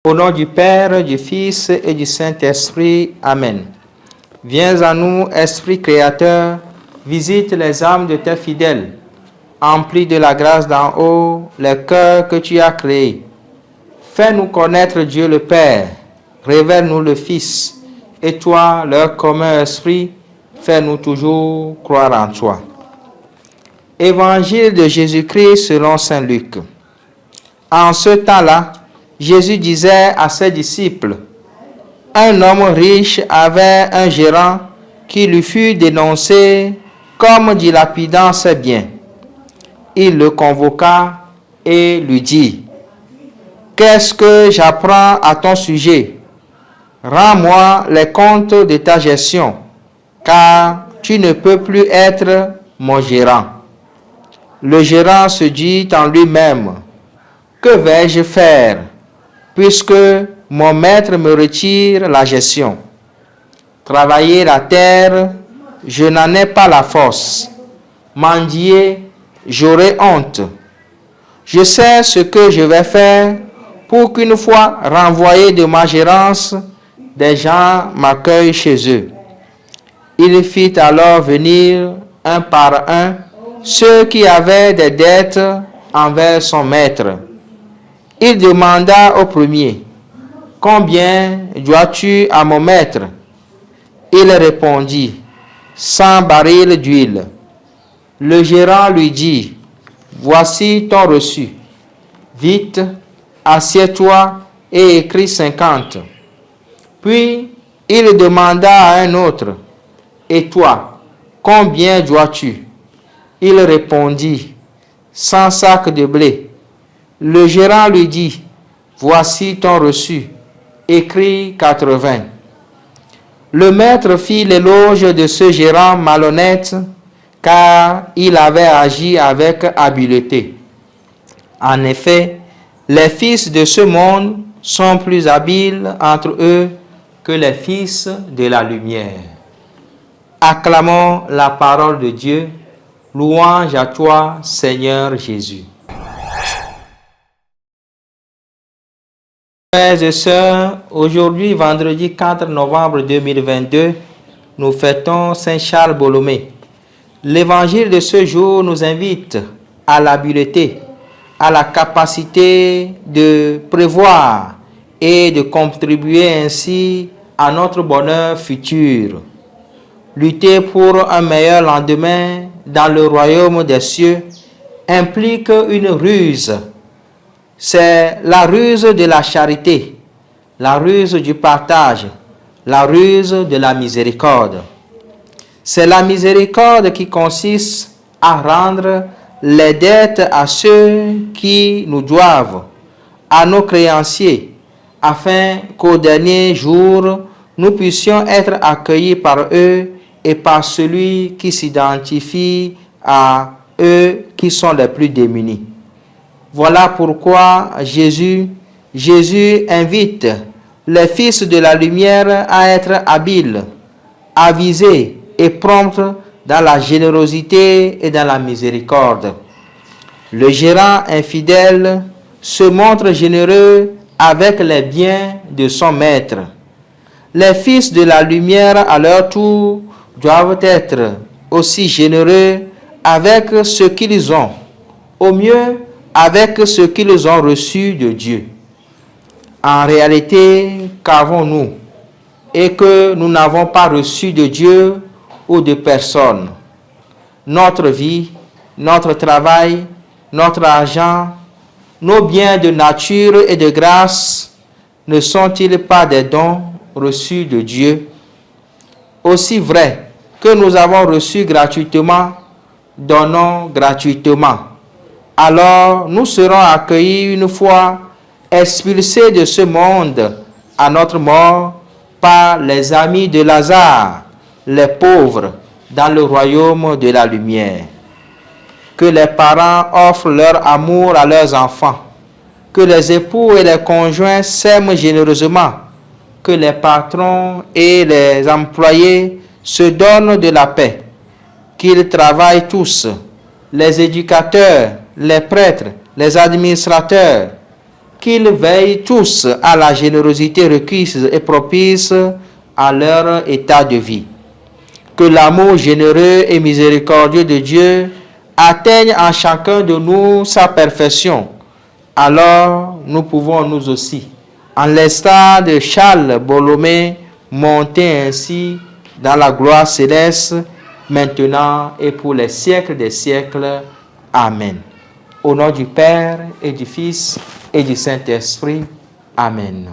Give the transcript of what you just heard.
Au nom du Père, du Fils et du Saint-Esprit. Amen. Viens à nous, Esprit créateur, visite les âmes de tes fidèles. Emplis de la grâce d'en haut les cœurs que tu as créés. Fais-nous connaître Dieu le Père, révèle-nous le Fils, et toi, leur commun esprit, fais-nous toujours croire en toi. Évangile de Jésus-Christ selon saint Luc. En ce temps-là, Jésus disait à ses disciples, « Un homme riche avait un gérant qui lui fut dénoncé comme dilapidant ses biens. Il le convoqua et lui dit, « Qu'est-ce que j'apprends à ton sujet? Rends-moi les comptes de ta gestion, car tu ne peux plus être mon gérant. » Le gérant se dit en lui-même, « Que vais-je faire, puisque mon maître me retire la gestion? Travailler la terre, je n'en ai pas la force. Mendier, j'aurai honte. Je sais ce que je vais faire pour qu'une fois renvoyé de ma gérance, des gens m'accueillent chez eux. » Il fit alors venir un par un ceux qui avaient des dettes envers son maître. Il demanda au premier, « Combien dois-tu à mon maître? » Il répondit, « 100 barils d'huile. » Le gérant lui dit, « Voici ton reçu. Vite, assieds-toi et écris 50. » Puis il demanda à un autre, « Et toi, combien dois-tu? » Il répondit, « 100 sacs de blé. » Le gérant lui dit, « Voici ton reçu, écris 80. » Le maître fit l'éloge de ce gérant malhonnête, car il avait agi avec habileté. En effet, les fils de ce monde sont plus habiles entre eux que les fils de la lumière. Acclamons la parole de Dieu. Louange à toi, Seigneur Jésus. Frères et sœurs, aujourd'hui, vendredi 4 novembre 2022, nous fêtons Saint Charles Borromée. L'évangile de ce jour nous invite à l'habileté, à la capacité de prévoir et de contribuer ainsi à notre bonheur futur. Lutter pour un meilleur lendemain dans le royaume des cieux implique une ruse. C'est la ruse de la charité, la ruse du partage, la ruse de la miséricorde. C'est la miséricorde qui consiste à rendre les dettes à ceux qui nous doivent, à nos créanciers, afin qu'au dernier jour, nous puissions être accueillis par eux et par celui qui s'identifie à eux qui sont les plus démunis. Voilà pourquoi Jésus invite les fils de la lumière à être habiles, avisés et prompts dans la générosité et dans la miséricorde. Le gérant infidèle se montre généreux avec les biens de son maître. Les fils de la lumière, à leur tour, doivent être aussi généreux avec ce qu'ils ont, au mieux avec ce qu'ils ont reçu de Dieu. En réalité, qu'avons-nous et que nous n'avons pas reçu de Dieu ou de personne? Notre vie, notre travail, notre argent, nos biens de nature et de grâce ne sont-ils pas des dons reçus de Dieu? Aussi vrai que nous avons reçu gratuitement, donnons gratuitement. Alors nous serons accueillis une fois expulsés de ce monde à notre mort par les amis de Lazare, les pauvres dans le royaume de la lumière. Que les parents offrent leur amour à leurs enfants. Que les époux et les conjoints s'aiment généreusement. Que les patrons et les employés se donnent de la paix. Qu'ils travaillent tous, les éducateurs, les prêtres, les administrateurs, qu'ils veillent tous à la générosité requise et propice à leur état de vie. Que l'amour généreux et miséricordieux de Dieu atteigne en chacun de nous sa perfection. Alors nous pouvons nous aussi, en l'instar de Charles Borromée, monter ainsi dans la gloire céleste, maintenant et pour les siècles des siècles. Amen. Au nom du Père et du Fils et du Saint-Esprit. Amen.